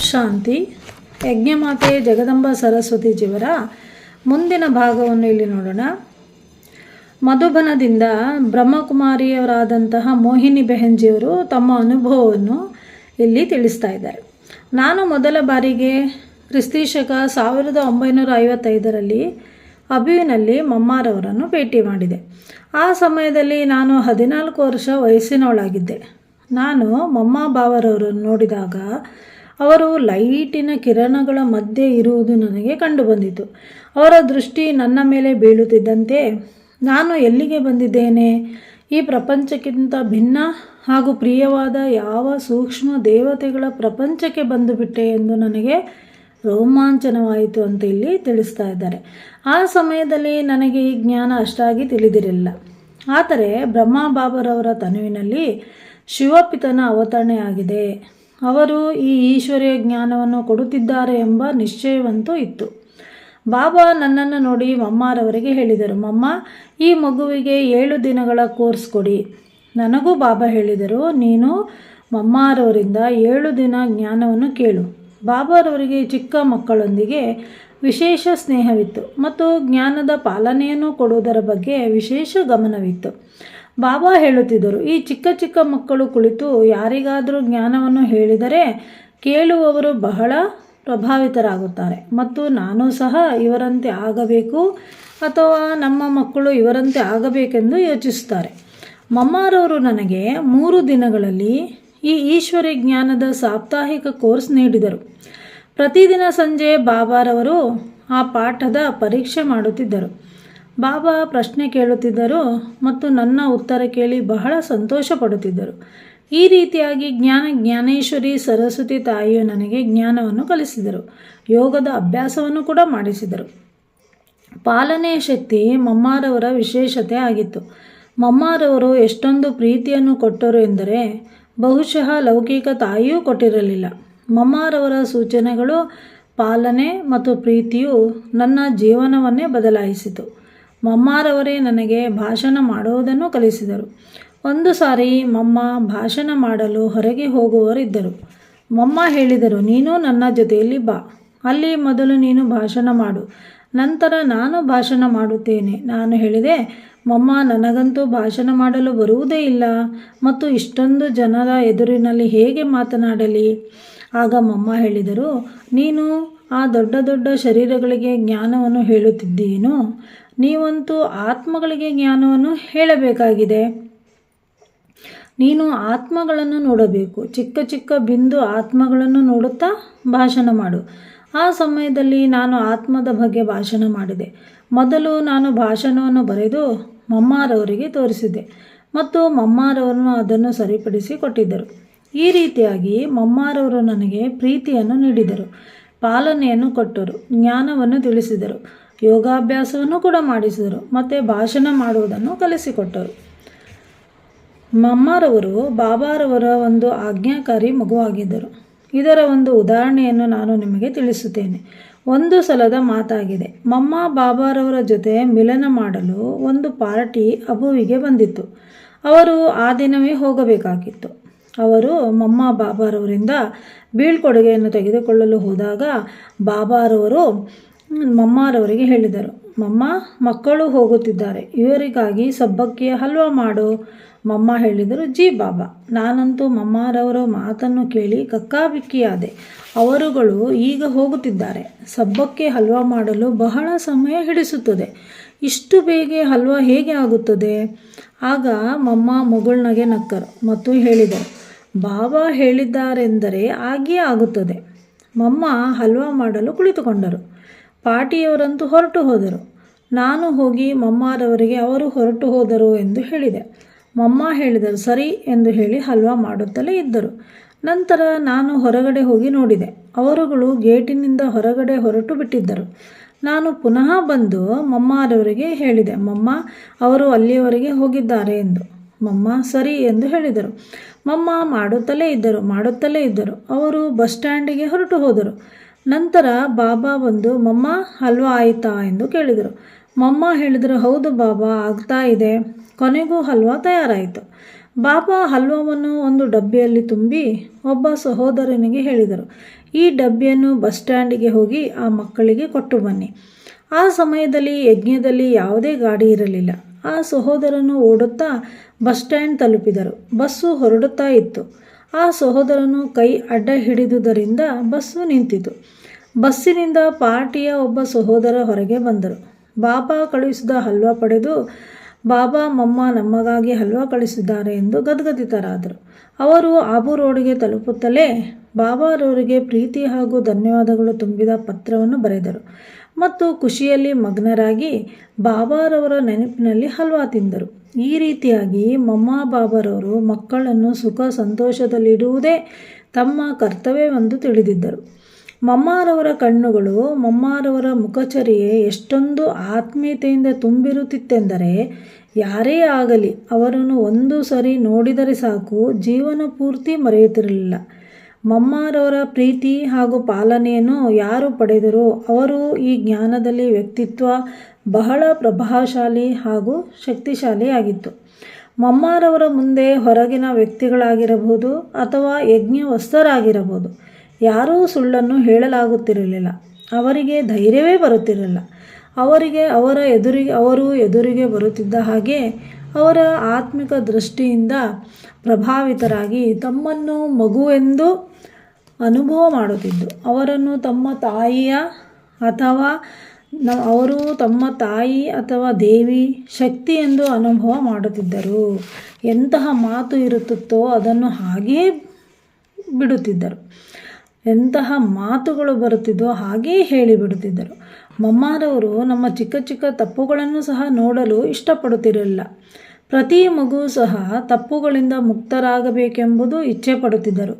ಶಾಂತಿ. ಯಜ್ಞಮಾತೆ ಜಗದಂಬ ಸರಸ್ವತಿಜಿಯವರ ಮುಂದಿನ ಭಾಗವನ್ನು ಇಲ್ಲಿ ನೋಡೋಣ. ಮಧುಬನದಿಂದ ಬ್ರಹ್ಮಕುಮಾರಿಯವರಾದಂತಹ ಮೋಹಿನಿ ಬೆಹೆನ್ಜಿಯವರು ತಮ್ಮ ಅನುಭವವನ್ನು ಇಲ್ಲಿ ತಿಳಿಸ್ತಾ ಇದ್ದಾರೆ. ನಾನು ಮೊದಲ ಬಾರಿಗೆ ಕ್ರಿಸ್ತಿಶಕ 1955ರಲ್ಲಿ ಅಬುವಿನಲ್ಲಿ ಮಮ್ಮಾರವರನ್ನು ಭೇಟಿ ಮಾಡಿದೆ. ಆ ಸಮಯದಲ್ಲಿ ನಾನು 14 ವರ್ಷ ವಯಸ್ಸಿನವಳಾಗಿದ್ದೆ. ನಾನು ಮಮ್ಮ ಬಾವರವರನ್ನು ನೋಡಿದಾಗ ಅವರು ಲೈಟಿನ ಕಿರಣಗಳ ಮಧ್ಯೆ ಇರುವುದು ನನಗೆ ಕಂಡುಬಂದಿತು. ಅವರ ದೃಷ್ಟಿ ನನ್ನ ಮೇಲೆ ಬೀಳುತ್ತಿದ್ದಂತೆ ನಾನು ಎಲ್ಲಿಗೆ ಬಂದಿದ್ದೇನೆ, ಈ ಪ್ರಪಂಚಕ್ಕಿಂತ ಭಿನ್ನ ಹಾಗೂ ಪ್ರಿಯವಾದ ಯಾವ ಸೂಕ್ಷ್ಮ ದೇವತೆಗಳ ಪ್ರಪಂಚಕ್ಕೆ ಬಂದುಬಿಟ್ಟೆ ಎಂದು ನನಗೆ ರೋಮಾಂಚನವಾಯಿತು ಅಂತ ಇಲ್ಲಿ ತಿಳಿಸ್ತಾ ಇದ್ದಾರೆ. ಆ ಸಮಯದಲ್ಲಿ ನನಗೆ ಈ ಜ್ಞಾನ ಅಷ್ಟಾಗಿ ತಿಳಿದಿರಲಿಲ್ಲ. ಆದರೆ ಬ್ರಹ್ಮ ಬಾಬರವರ ತನುವಿನಲ್ಲಿ ಶಿವಪಿತನ ಅವತರಣೆಯಾಗಿದೆ. ಅವರು ಈ ಈಶ್ವರೀಯ ಜ್ಞಾನವನ್ನು ಕೊಡುತ್ತಿದ್ದಾರೆ ಎಂಬ ನಿಶ್ಚಯವಂತೂ ಇತ್ತು. ಬಾಬಾ ನನ್ನನ್ನು ನೋಡಿ ಮಮ್ಮಾರವರಿಗೆ ಹೇಳಿದರು, ಮಮ್ಮ, ಈ ಮಗುವಿಗೆ 7 ದಿನಗಳ ಕೋರ್ಸ್ ಕೊಡಿ. ನನಗೂ ಬಾಬಾ ಹೇಳಿದರು, ನೀನು ಮಮ್ಮಾರವರಿಂದ 7 ದಿನ ಜ್ಞಾನವನ್ನು ಕೇಳು. ಬಾಬಾರವರಿಗೆ ಚಿಕ್ಕ ಮಕ್ಕಳೊಂದಿಗೆ ವಿಶೇಷ ಸ್ನೇಹವಿತ್ತು ಮತ್ತು ಜ್ಞಾನದ ಪಾಲನೆಯನ್ನು ಕೊಡುವುದರ ಬಗ್ಗೆ ವಿಶೇಷ ಗಮನವಿತ್ತು. ಬಾಬಾ ಹೇಳುತ್ತಿದ್ದರು, ಈ ಚಿಕ್ಕ ಚಿಕ್ಕ ಮಕ್ಕಳು ಕುಳಿತು ಯಾರಿಗಾದರೂ ಜ್ಞಾನವನ್ನು ಹೇಳಿದರೆ ಕೇಳುವವರು ಬಹಳ ಪ್ರಭಾವಿತರಾಗುತ್ತಾರೆ ಮತ್ತು ನಾನು ಸಹ ಇವರಂತೆ ಆಗಬೇಕು ಅಥವಾ ನಮ್ಮ ಮಕ್ಕಳು ಇವರಂತೆ ಆಗಬೇಕೆಂದು ಯೋಚಿಸುತ್ತಾರೆ. ಮಮ್ಮಾರವರು ನನಗೆ 3 ದಿನಗಳಲ್ಲಿ ಈ ಈಶ್ವರಿ ಜ್ಞಾನದ ಸಾಪ್ತಾಹಿಕ ಕೋರ್ಸ್ ನೀಡಿದರು. ಪ್ರತಿದಿನ ಸಂಜೆ ಬಾಬಾರವರು ಆ ಪಾಠದ ಪರೀಕ್ಷೆ ಮಾಡುತ್ತಿದ್ದರು. ಬಾಬಾ ಪ್ರಶ್ನೆ ಕೇಳುತ್ತಿದ್ದರು ಮತ್ತು ನನ್ನ ಉತ್ತರ ಕೇಳಿ ಬಹಳ ಸಂತೋಷ ಪಡುತ್ತಿದ್ದರು. ಈ ರೀತಿಯಾಗಿ ಜ್ಞಾನೇಶ್ವರಿ ಸರಸ್ವತಿ ತಾಯಿಯು ನನಗೆ ಜ್ಞಾನವನ್ನು ಕಲಿಸಿದರು. ಯೋಗದ ಅಭ್ಯಾಸವನ್ನು ಕೂಡ ಮಾಡಿಸಿದರು. ಪಾಲನೆಯ ಶಕ್ತಿ ಮಮ್ಮಾರವರ ವಿಶೇಷತೆ ಆಗಿತ್ತು. ಮಮ್ಮಾರವರು ಎಷ್ಟೊಂದು ಪ್ರೀತಿಯನ್ನು ಕೊಟ್ಟರು ಎಂದರೆ ಬಹುಶಃ ಲೌಕಿಕ ತಾಯಿಯೂ ಕೊಟ್ಟಿರಲಿಲ್ಲ. ಮಮ್ಮಾರವರ ಸೂಚನೆಗಳು, ಪಾಲನೆ ಮತ್ತು ಪ್ರೀತಿಯು ನನ್ನ ಜೀವನವನ್ನೇ ಬದಲಾಯಿಸಿತು. ಮಮ್ಮಾರವರೇ ನನಗೆ ಭಾಷಣ ಮಾಡುವುದನ್ನು ಕಲಿಸಿದರು. ಒಂದು ಸಾರಿ ಮಮ್ಮ ಭಾಷಣ ಮಾಡಲು ಹೊರಗೆ ಹೋಗುವವರಿದ್ದರು. ಮಮ್ಮ ಹೇಳಿದರು, ನೀನು ನನ್ನ ಜೊತೆಯಲ್ಲಿ ಬಾ, ಅಲ್ಲಿ ಮೊದಲು ನೀನು ಭಾಷಣ ಮಾಡು, ನಂತರ ನಾನು ಭಾಷಣ ಮಾಡುತ್ತೇನೆ. ನಾನು ಹೇಳಿದೆ, ಮಮ್ಮ, ನನಗಂತೂ ಭಾಷಣ ಮಾಡಲು ಬರುವುದೇ ಇಲ್ಲ ಮತ್ತು ಇಷ್ಟೊಂದು ಜನರ ಎದುರಿನಲ್ಲಿ ಹೇಗೆ ಮಾತನಾಡಲಿ? ಆಗ ಮಮ್ಮ ಹೇಳಿದರು, ನೀನು ಆ ದೊಡ್ಡ ದೊಡ್ಡ ಶರೀರಗಳಿಗೆ ಜ್ಞಾನವನ್ನು ಹೇಳುತ್ತಿದ್ದೀನೋ, ನೀವಂತೂ ಆತ್ಮಗಳಿಗೆ ಜ್ಞಾನವನ್ನು ಹೇಳಬೇಕಾಗಿದೆ. ನೀನು ಆತ್ಮಗಳನ್ನು ನೋಡಬೇಕು. ಚಿಕ್ಕ ಚಿಕ್ಕ ಬಿಂದು ಆತ್ಮಗಳನ್ನು ನೋಡುತ್ತಾ ಭಾಷಣ ಮಾಡು. ಆ ಸಮಯದಲ್ಲಿ ನಾನು ಆತ್ಮದ ಬಗ್ಗೆ ಭಾಷಣ ಮಾಡಿದೆ. ಮೊದಲು ನಾನು ಭಾಷಣವನ್ನು ಬರೆದು ಮಮ್ಮಾರವರಿಗೆ ತೋರಿಸಿದೆ ಮತ್ತು ಮಮ್ಮಾರವರು ಅದನ್ನು ಸರಿಪಡಿಸಿ ಕೊಟ್ಟಿದ್ದರು. ಈ ರೀತಿಯಾಗಿ ಮಮ್ಮಾರವರು ನನಗೆ ಪ್ರೀತಿಯನ್ನು ನೀಡಿದರು, ಪಾಲನೆಯನ್ನು ಕೊಟ್ಟರು, ಜ್ಞಾನವನ್ನು ತಿಳಿಸಿದರು, ಯೋಗಾಭ್ಯಾಸವನ್ನು ಕೂಡ ಮಾಡಿಸಿದರು ಮತ್ತು ಭಾಷಣ ಮಾಡುವುದನ್ನು ಕಲಿಸಿಕೊಟ್ಟರು. ಮಮ್ಮಾರವರು ಬಾಬಾರವರ ಒಂದು ಆಜ್ಞಾಕಾರಿ ಮಗುವಾಗಿದ್ದರು. ಇದರ ಒಂದು ಉದಾಹರಣೆಯನ್ನು ನಾನು ನಿಮಗೆ ತಿಳಿಸುತ್ತೇನೆ. ಒಂದು ಸಲದ ಮಾತಾಗಿದೆ. ಮಮ್ಮ ಬಾಬಾರವರ ಜೊತೆ ಮಿಲನ ಮಾಡಲು ಒಂದು ಪಾರ್ಟಿ ಅಬುವಿಗೆ ಬಂದಿತ್ತು. ಅವರು ಆ ದಿನವೇ ಹೋಗಬೇಕಾಗಿತ್ತು. ಅವರು ಮಮ್ಮ ಬಾಬಾರವರಿಂದ ಬೀಳ್ಕೊಡುಗೆಯನ್ನು ತೆಗೆದುಕೊಳ್ಳಲು ಹೋದಾಗ ಬಾಬಾರವರು ಮಮ್ಮಾರವರಿಗೆ ಹೇಳಿದರು, ಮಮ್ಮ, ಮಕ್ಕಳು ಹೋಗುತ್ತಿದ್ದಾರೆ, ಇವರಿಗಾಗಿ ಸಬ್ಬಕ್ಕಿಯ ಹಲ್ವಾ ಮಾಡು. ಮಮ್ಮ ಹೇಳಿದರು, ಜಿ ಬಾಬಾ. ನಾನಂತೂ ಮಮ್ಮಾರವರ ಮಾತನ್ನು ಕೇಳಿ ಕಕ್ಕಾಬಿಕ್ಕಿಯಾದೆ. ಅವರುಗಳು ಈಗ ಹೋಗುತ್ತಿದ್ದಾರೆ. ಸಬ್ಬಕ್ಕೆ ಹಲ್ವಾ ಮಾಡಲು ಬಹಳ ಸಮಯ ಹಿಡಿಸುತ್ತದೆ. ಇಷ್ಟು ಬೇಗ ಹಲ್ವಾ ಹೇಗೆ ಆಗುತ್ತದೆ? ಆಗ ಮಮ್ಮ ಮುಗುಳ್ನಗೆ ನಕ್ಕರು ಮತ್ತು ಹೇಳಿದರು, ಬಾಬಾ ಹೇಳಿದ್ದಾರೆಂದರೆ ಆಗಿಯೇ ಆಗುತ್ತದೆ. ಮಮ್ಮ ಹಲ್ವಾ ಮಾಡಲು ಕುಳಿತುಕೊಂಡರು. ಪಾರ್ಟಿಯವರಂತೂ ಹೊರಟು ಹೋದರು. ನಾನು ಹೋಗಿ ಮಮ್ಮಾರವರಿಗೆ ಅವರು ಹೊರಟು ಹೋದರು ಎಂದು ಹೇಳಿದೆ. ಮಮ್ಮ ಹೇಳಿದರು, ಸರಿ ಎಂದು ಹೇಳಿ ಹಲ್ವಾ ಮಾಡುತ್ತಲೇ ಇದ್ದರು. ನಂತರ ನಾನು ಹೊರಗಡೆ ಹೋಗಿ ನೋಡಿದೆ. ಅವರುಗಳು ಗೇಟಿನಿಂದ ಹೊರಗಡೆ ಹೊರಟು ಬಿಟ್ಟಿದ್ದರು. ನಾನು ಪುನಃ ಬಂದು ಮಮ್ಮಾರವರಿಗೆ ಹೇಳಿದೆ, ಮಮ್ಮ, ಅವರು ಅಲ್ಲಿಯವರೆಗೆ ಹೋಗಿದ್ದಾರೆ ಎಂದು. ಮಮ್ಮ ಸರಿ ಎಂದು ಹೇಳಿದರು. ಮಮ್ಮ ಮಾಡುತ್ತಲೇ ಇದ್ದರು. ಅವರು ಬಸ್ ಸ್ಟ್ಯಾಂಡಿಗೆ ಹೊರಟು ಹೋದರು. ನಂತರ ಬಾಬಾ ಬಂದು, ಮಮ್ಮ, ಹಲ್ವಾ ಆಯಿತಾ ಎಂದು ಕೇಳಿದರು. ಮಮ್ಮ ಹೇಳಿದರು, ಹೌದು ಬಾಬಾ, ಆಗ್ತಾ ಇದೆ. ಕೊನೆಗೂ ಹಲ್ವಾ ತಯಾರಾಯಿತು. ಬಾಬಾ ಹಲ್ವವನ್ನು ಒಂದು ಡಬ್ಬಿಯಲ್ಲಿ ತುಂಬಿ ಒಬ್ಬ ಸಹೋದರನಿಗೆ ಹೇಳಿದರು, ಈ ಡಬ್ಬಿಯನ್ನು ಬಸ್ ಸ್ಟ್ಯಾಂಡಿಗೆ ಹೋಗಿ ಆ ಮಕ್ಕಳಿಗೆ ಕೊಟ್ಟು ಬನ್ನಿ. ಆ ಸಮಯದಲ್ಲಿ ಯಜ್ಞದಲ್ಲಿ ಯಾವುದೇ ಗಾಡಿ ಇರಲಿಲ್ಲ. ಆ ಸಹೋದರನು ಓಡುತ್ತಾ ಬಸ್ ಸ್ಟ್ಯಾಂಡ್ ತಲುಪಿದರು. ಬಸ್ಸು ಹೊರಡುತ್ತಾ ಇತ್ತು. ಆ ಸಹೋದರನು ಕೈ ಅಡ್ಡ ಹಿಡಿದುದರಿಂದ ಬಸ್ಸು ನಿಂತಿತು. ಬಸ್ಸಿನಿಂದ ಪಾರ್ಟಿಯ ಒಬ್ಬ ಸಹೋದರ ಹೊರಗೆ ಬಂದರು. ಬಾಬಾ ಕಳುಹಿಸಿದ ಹಲ್ವ ಪಡೆದು, ಬಾಬಾ ಮಮ್ಮ ನಮಗಾಗಿ ಹಲ್ವ ಕಳಿಸಿದ್ದಾರೆ ಎಂದು ಗದ್ಗದಿತರಾದರು. ಅವರು ಆಬು ರೋಡ್ಗೆ ತಲುಪುತ್ತಲೇ ಬಾಬಾರವರಿಗೆ ಪ್ರೀತಿ ಹಾಗೂ ಧನ್ಯವಾದಗಳು ತುಂಬಿದ ಪತ್ರವನ್ನು ಬರೆದರು ಮತ್ತು ಖುಷಿಯಲ್ಲಿ ಮಗ್ನರಾಗಿ ಬಾಬಾರವರ ನೆನಪಿನಲ್ಲಿ ಹಲ್ವಾ ತಿಂದರು. ಈ ರೀತಿಯಾಗಿ ಮಮ್ಮ ಬಾಬಾರವರು ಮಕ್ಕಳನ್ನು ಸುಖ ಸಂತೋಷದಲ್ಲಿಡುವುದೇ ತಮ್ಮ ಕರ್ತವ್ಯವೆಂದು ತಿಳಿದಿದ್ದರು. ಮಮ್ಮಾರವರ ಕಣ್ಣುಗಳು, ಮಮ್ಮಾರವರ ಮುಖಚರ್ಯೆ ಎಷ್ಟೊಂದು ಆತ್ಮೀಯತೆಯಿಂದ ತುಂಬಿರುತ್ತಿತ್ತೆಂದರೆ ಯಾರೇ ಆಗಲಿ ಅವರನ್ನು ಒಂದು ಸರಿ ನೋಡಿದರೆ ಸಾಕು, ಜೀವನ ಪೂರ್ತಿ ಮರೆಯುತ್ತಿರಲಿಲ್ಲ. ಮಮ್ಮಾರವರ ಪ್ರೀತಿ ಹಾಗೂ ಪಾಲನೆಯನ್ನು ಯಾರು ಪಡೆದರೋ ಅವರು ಈ ಜ್ಞಾನದಲ್ಲಿ ವ್ಯಕ್ತಿತ್ವ ಬಹಳ ಪ್ರಭಾವಶಾಲಿ ಹಾಗೂ ಶಕ್ತಿಶಾಲಿಯಾಗಿತ್ತು. ಮಮ್ಮಾರವರ ಮುಂದೆ ಹೊರಗಿನ ವ್ಯಕ್ತಿಗಳಾಗಿರಬಹುದು ಅಥವಾ ಯಜ್ಞವಸ್ತರಾಗಿರಬಹುದು, ಯಾರೂ ಸುಳ್ಳನ್ನು ಹೇಳಲಾಗುತ್ತಿರಲಿಲ್ಲ. ಅವರಿಗೆ ಧೈರ್ಯವೇ ಬರುತ್ತಿರಲಿಲ್ಲ. ಅವರು ಎದುರಿಗೆ ಬರುತ್ತಿದ್ದ ಹಾಗೆ ಅವರ ಆತ್ಮಿಕ ದೃಷ್ಟಿಯಿಂದ ಪ್ರಭಾವಿತರಾಗಿ ತಮ್ಮನ್ನು ಮಗುವೆಂದು ಅನುಭವ ಮಾಡುತ್ತಿದ್ದು, ಅವರನ್ನು ತಮ್ಮ ತಾಯಿ ಅಥವಾ ದೇವಿ ಶಕ್ತಿ ಎಂದು ಅನುಭವ ಮಾಡುತ್ತಿದ್ದರು. ಎಂತಹ ಮಾತು ಇರುತ್ತಿತ್ತೋ ಅದನ್ನು ಹಾಗೆಯೇ ಬಿಡುತ್ತಿದ್ದರು. ಎಂತಹ ಮಾತುಗಳು ಬರುತ್ತಿದ್ದೋ ಹಾಗೆಯೇ ಹೇಳಿಬಿಡುತ್ತಿದ್ದರು. ಮಮ್ಮಾರವರು ನಮ್ಮ ಚಿಕ್ಕ ಚಿಕ್ಕ ತಪ್ಪುಗಳನ್ನು ಸಹ ನೋಡಲು ಇಷ್ಟಪಡುತ್ತಿರಲಿಲ್ಲ. ಪ್ರತಿ ಮಗು ಸಹ ತಪ್ಪುಗಳಿಂದ ಮುಕ್ತರಾಗಬೇಕೆಂಬುದು ಇಚ್ಛೆ ಪಡುತ್ತಿದ್ದರು.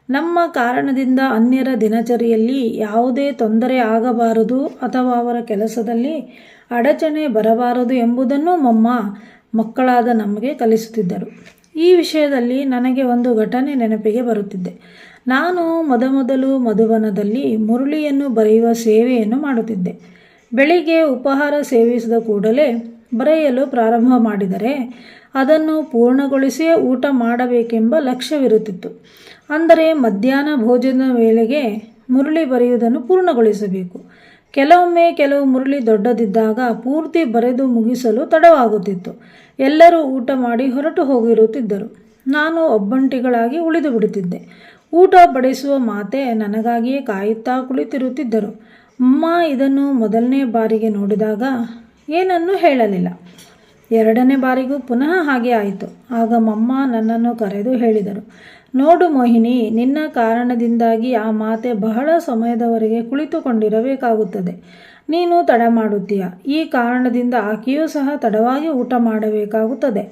ನಮ್ಮ ಕಾರಣದಿಂದ ಅನ್ಯರ ದಿನಚರಿಯಲ್ಲಿ ಯಾವುದೇ ತೊಂದರೆ ಆಗಬಾರದು ಅಥವಾ ಅವರ ಕೆಲಸದಲ್ಲಿ ಅಡಚಣೆ ಬರಬಾರದು ಎಂಬುದನ್ನು ಮಕ್ಕಳಾದ ನಮಗೆ ಕಲಿಸುತ್ತಿದ್ದರು. ಈ ವಿಷಯದಲ್ಲಿ ನನಗೆ ಒಂದು ಘಟನೆ ನೆನಪಿಗೆ ಬರುತ್ತಿದೆ. ನಾನು ಮೊದಮೊದಲು ಮಧುಬನದಲ್ಲಿ ಮುರುಳಿಯನ್ನು ಬರೆಯುವ ಸೇವೆಯನ್ನು ಮಾಡುತ್ತಿದ್ದೆ. ಬೆಳಿಗ್ಗೆ ಉಪಹಾರ ಸೇವಿಸಿದ ಕೂಡಲೇ ಬರೆಯಲು ಪ್ರಾರಂಭ ಮಾಡಿದರೆ ಅದನ್ನು ಪೂರ್ಣಗೊಳಿಸಿಯೇ ಊಟ ಮಾಡಬೇಕೆಂಬ ಲಕ್ಷ್ಯವಿರುತ್ತಿತ್ತು. ಅಂದರೆ ಮಧ್ಯಾಹ್ನ ಭೋಜನದ ವೇಳೆಗೆ ಮುರುಳಿ ಬರೆಯುವುದನ್ನು ಪೂರ್ಣಗೊಳಿಸಬೇಕು. ಕೆಲವೊಮ್ಮೆ ಕೆಲವು ಮುರುಳಿ ದೊಡ್ಡದಿದ್ದಾಗ ಪೂರ್ತಿ ಬರೆದು ಮುಗಿಸಲು ತಡವಾಗುತ್ತಿತ್ತು. ಎಲ್ಲರೂ ಊಟ ಮಾಡಿ ಹೊರಟು ಹೋಗಿರುತ್ತಿದ್ದರು. ನಾನು ಒಬ್ಬಂಟಿಗಳಾಗಿ ಉಳಿದು ಬಿಡುತ್ತಿದ್ದೆ. ಊಟ ಬಡಿಸುವ ಮಾತೆ ನನಗಾಗಿಯೇ ಕಾಯುತ್ತಾ ಕುಳಿತಿರುತ್ತಿದ್ದರು. ಇದನ್ನು ಮೊದಲನೇ ಬಾರಿಗೆ ನೋಡಿದಾಗ ಏನನ್ನೂ ಹೇಳಲಿಲ್ಲ. ಎರಡನೇ ಬಾರಿಗೂ ಪುನಃ ಹಾಗೆ ಆಯಿತು. ಆಗ ಮಮ್ಮ ನನ್ನನ್ನು ಕರೆದು ಹೇಳಿದರು, ನೋಡು ಮೋಹಿನಿ, ನಿನ್ನ ಕಾರಣದಿಂದಾಗಿ ಆ ಮಾತೆ ಬಹಳ ಸಮಯದವರೆಗೆ ಕುಳಿತುಕೊಂಡಿರಬೇಕಾಗುತ್ತದೆ. ನೀನು ತಡ ಮಾಡುತ್ತೀಯ. ಈ ಕಾರಣದಿಂದ ಆಕೆಯೂ ಸಹ ತಡವಾಗಿ ಊಟ ಮಾಡಬೇಕಾಗುತ್ತದೆ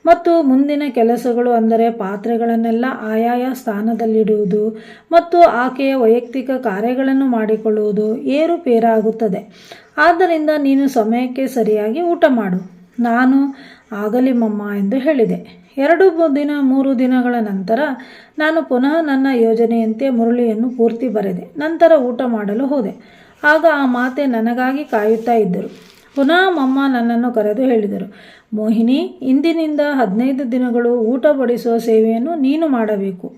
ಮತ್ತು ಮುಂದಿನ ಕೆಲಸಗಳು ಅಂದರೆ ಪಾತ್ರೆಗಳನ್ನೆಲ್ಲ ಆಯಾಯ ಸ್ಥಾನದಲ್ಲಿಡುವುದು ಮತ್ತು ಆಕೆಯ ವೈಯಕ್ತಿಕ ಕಾರ್ಯಗಳನ್ನು ಮಾಡಿಕೊಳ್ಳುವುದು ಏರುಪೇರಾಗುತ್ತದೆ. ಆದ್ದರಿಂದ ನೀನು ಸಮಯಕ್ಕೆ ಸರಿಯಾಗಿ ಊಟ ಮಾಡು. ನಾನು ಆಗಲಿ ಮಮ್ಮ ಎಂದು ಹೇಳಿದೆ. 2-3 ದಿನಗಳ ನಂತರ ನಾನು ಪುನಃ ನನ್ನ ಯೋಜನೆಯಂತೆ ಮುರುಳಿಯನ್ನು ಪೂರ್ತಿ ಬರೆದೆ. ನಂತರ ಊಟ ಮಾಡಲು ಹೋದೆ. ಆಗ ಆ ಮಾತೆ ನನಗಾಗಿ ಕಾಯುತ್ತಾ ಇದ್ದರು. ಪುನಃ ಮಮ್ಮ ನನ್ನನ್ನು ಕರೆದು ಹೇಳಿದರು, ಮೋಹಿನಿ, ಇಂದಿನಿಂದ 15 ದಿನಗಳು ಊಟ ಬಡಿಸುವ ಸೇವೆಯನ್ನು ನೀನು ಮಾಡಬೇಕು.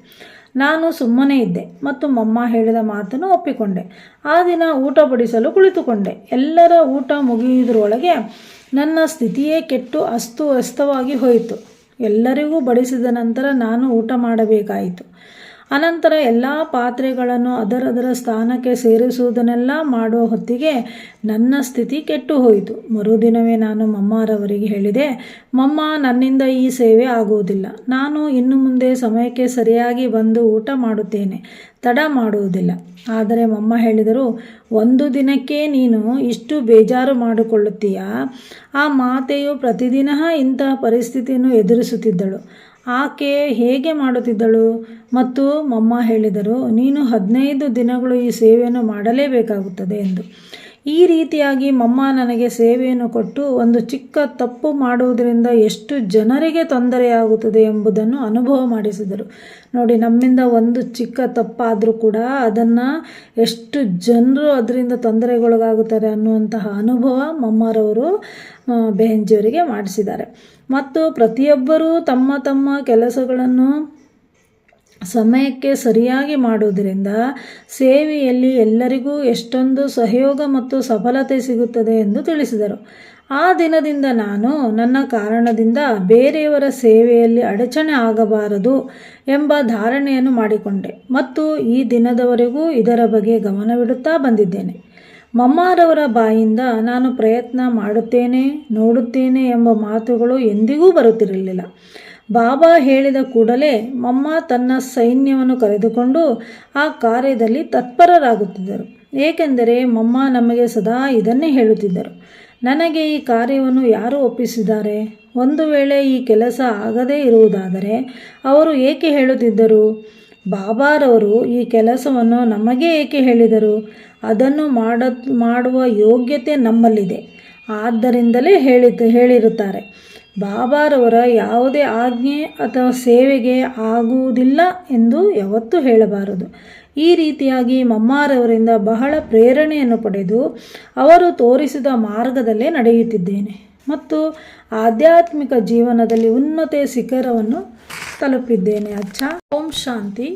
ನಾನು ಸುಮ್ಮನೆ ಇದ್ದೆ ಮತ್ತು ಮಮ್ಮ ಹೇಳಿದ ಮಾತನ್ನು ಒಪ್ಪಿಕೊಂಡೆ. ಆ ದಿನ ಊಟ ಬಡಿಸಲು ಕುಳಿತುಕೊಂಡೆ. ಎಲ್ಲರ ಊಟ ಮುಗಿಯುವುದರೊಳಗೆ ನನ್ನ ಸ್ಥಿತಿಯೇ ಕೆಟ್ಟು ಅಸ್ತವ್ಯಸ್ತವಾಗಿ ಹೋಯಿತು. ಎಲ್ಲರಿಗೂ ಬಡಿಸಿದ ನಂತರ ನಾನು ಊಟ ಮಾಡಬೇಕಾಯಿತು. ಅನಂತರ ಎಲ್ಲ ಪಾತ್ರೆಗಳನ್ನು ಅದರದರ ಸ್ಥಾನಕ್ಕೆ ಸೇರಿಸುವುದನ್ನೆಲ್ಲ ಮಾಡುವ ಹೊತ್ತಿಗೆ ನನ್ನ ಸ್ಥಿತಿ ಕೆಟ್ಟು ಹೋಯಿತು. ಮರುದಿನವೇ ನಾನು ಮಮ್ಮರವರಿಗೆ ಹೇಳಿದೆ, ಮಮ್ಮ, ನನ್ನಿಂದ ಈ ಸೇವೆ ಆಗುವುದಿಲ್ಲ. ನಾನು ಇನ್ನು ಮುಂದೆ ಸಮಯಕ್ಕೆ ಸರಿಯಾಗಿ ಬಂದು ಊಟ ಮಾಡುತ್ತೇನೆ, ತಡ ಮಾಡುವುದಿಲ್ಲ. ಆದರೆ ಮಮ್ಮ ಹೇಳಿದರು, 1 ದಿನಕ್ಕೆ ನೀನು ಇಷ್ಟು ಬೇಜಾರು ಮಾಡಿಕೊಳ್ಳುತ್ತೀಯಾ? ಆ ಮಾತೆಯು ಪ್ರತಿದಿನ ಇಂತಹ ಪರಿಸ್ಥಿತಿಯನ್ನು ಎದುರಿಸುತ್ತಿದ್ದಳು. ಆಕೆ ಹೇಗೆ ಮಾಡುತ್ತಿದ್ದಳು? ಮತ್ತು ಮಮ್ಮ ಹೇಳಿದರು, ನೀನು 15 ದಿನಗಳು ಈ ಸೇವೆಯನ್ನು ಮಾಡಲೇಬೇಕಾಗುತ್ತದೆ ಎಂದು. ಈ ರೀತಿಯಾಗಿ ಮಮ್ಮ ನನಗೆ ಸೇವೆಯನ್ನು ಕೊಟ್ಟು ಒಂದು ಚಿಕ್ಕ ತಪ್ಪು ಮಾಡುವುದರಿಂದ ಎಷ್ಟು ಜನರಿಗೆ ತೊಂದರೆಯಾಗುತ್ತದೆ ಎಂಬುದನ್ನು ಅನುಭವ ಮಾಡಿಸಿದರು. ನೋಡಿ, ನಮ್ಮಿಂದ ಒಂದು ಚಿಕ್ಕ ತಪ್ಪಾದರೂ ಕೂಡ ಅದನ್ನು ಎಷ್ಟು ಜನರು ಅದರಿಂದ ತೊಂದರೆಗೊಳಗಾಗುತ್ತಾರೆ ಅನ್ನುವಂತಹ ಅನುಭವ ಮಮ್ಮರವರು ಬೆಹೆನ್ಜಿಯವರಿಗೆ ಮಾಡಿಸಿದ್ದಾರೆ. ಮತ್ತು ಪ್ರತಿಯೊಬ್ಬರೂ ತಮ್ಮ ತಮ್ಮ ಕೆಲಸಗಳನ್ನು ಸಮಯಕ್ಕೆ ಸರಿಯಾಗಿ ಮಾಡುವುದರಿಂದ ಸೇವೆಯಲ್ಲಿ ಎಲ್ಲರಿಗೂ ಎಷ್ಟೊಂದು ಸಹಯೋಗ ಮತ್ತು ಸಫಲತೆ ಸಿಗುತ್ತದೆ ಎಂದು ತಿಳಿಸಿದರು. ಆ ದಿನದಿಂದ ನಾನು ನನ್ನ ಕಾರಣದಿಂದ ಬೇರೆಯವರ ಸೇವೆಯಲ್ಲಿ ಅಡಚಣೆ ಆಗಬಾರದು ಎಂಬ ಧಾರಣೆಯನ್ನು ಮಾಡಿಕೊಂಡೆ ಮತ್ತು ಈ ದಿನದವರೆಗೂ ಇದರ ಬಗ್ಗೆ ಗಮನವಿಡುತ್ತಾ ಬಂದಿದ್ದೇನೆ. ಮಮ್ಮಾರವರ ಬಾಯಿಂದ ನಾನು ಪ್ರಯತ್ನ ಮಾಡುತ್ತೇನೆ, ನೋಡುತ್ತೇನೆ ಎಂಬ ಮಾತುಗಳು ಎಂದಿಗೂ ಬರುತ್ತಿರಲಿಲ್ಲ. ಬಾಬಾ ಹೇಳಿದ ಕೂಡಲೇ ಮಮ್ಮ ತನ್ನ ಸೈನ್ಯವನ್ನು ಕರೆದುಕೊಂಡು ಆ ಕಾರ್ಯದಲ್ಲಿ ತತ್ಪರರಾಗುತ್ತಿದ್ದರು. ಏಕೆಂದರೆ ಮಮ್ಮ ನಮಗೆ ಸದಾ ಇದನ್ನೇ ಹೇಳುತ್ತಿದ್ದರು, ನನಗೆ ಈ ಕಾರ್ಯವನ್ನು ಯಾರು ಒಪ್ಪಿಸಿದ್ದಾರೆ? ಒಂದು ವೇಳೆ ಈ ಕೆಲಸ ಆಗದೇ ಇರುವುದಾದರೆ ಅವರು ಏಕೆ ಹೇಳುತ್ತಿದ್ದರು? ಬಾಬಾರವರು ಈ ಕೆಲಸವನ್ನು ನಮಗೆ ಏಕೆ ಹೇಳಿದರು? ಅದನ್ನು ಮಾಡುವ ಯೋಗ್ಯತೆ ನಮ್ಮಲ್ಲಿದೆ, ಆದ್ದರಿಂದಲೇ ಹೇಳಿರುತ್ತಾರೆ. ಬಾಬಾರವರ ಯಾವುದೇ ಆಜ್ಞೆ ಅಥವಾ ಸೇವೆಗೆ ಆಗುವುದಿಲ್ಲ ಎಂದು ಯಾವತ್ತೂ ಹೇಳಬಾರದು. ಈ ರೀತಿಯಾಗಿ ಮಮ್ಮಾರವರಿಂದ ಬಹಳ ಪ್ರೇರಣೆಯನ್ನು ಪಡೆದು ಅವರು ತೋರಿಸಿದ ಮಾರ್ಗದಲ್ಲೇ ನಡೆಯುತ್ತಿದ್ದೇನೆ ಮತ್ತು ಆಧ್ಯಾತ್ಮಿಕ ಜೀವನದಲ್ಲಿ ಉನ್ನತ ಶಿಖರವನ್ನು ತಲುಪಿದ್ದೇನೆ. ಅಚ್ಚಾ. ಓಂ ಶಾಂತಿ.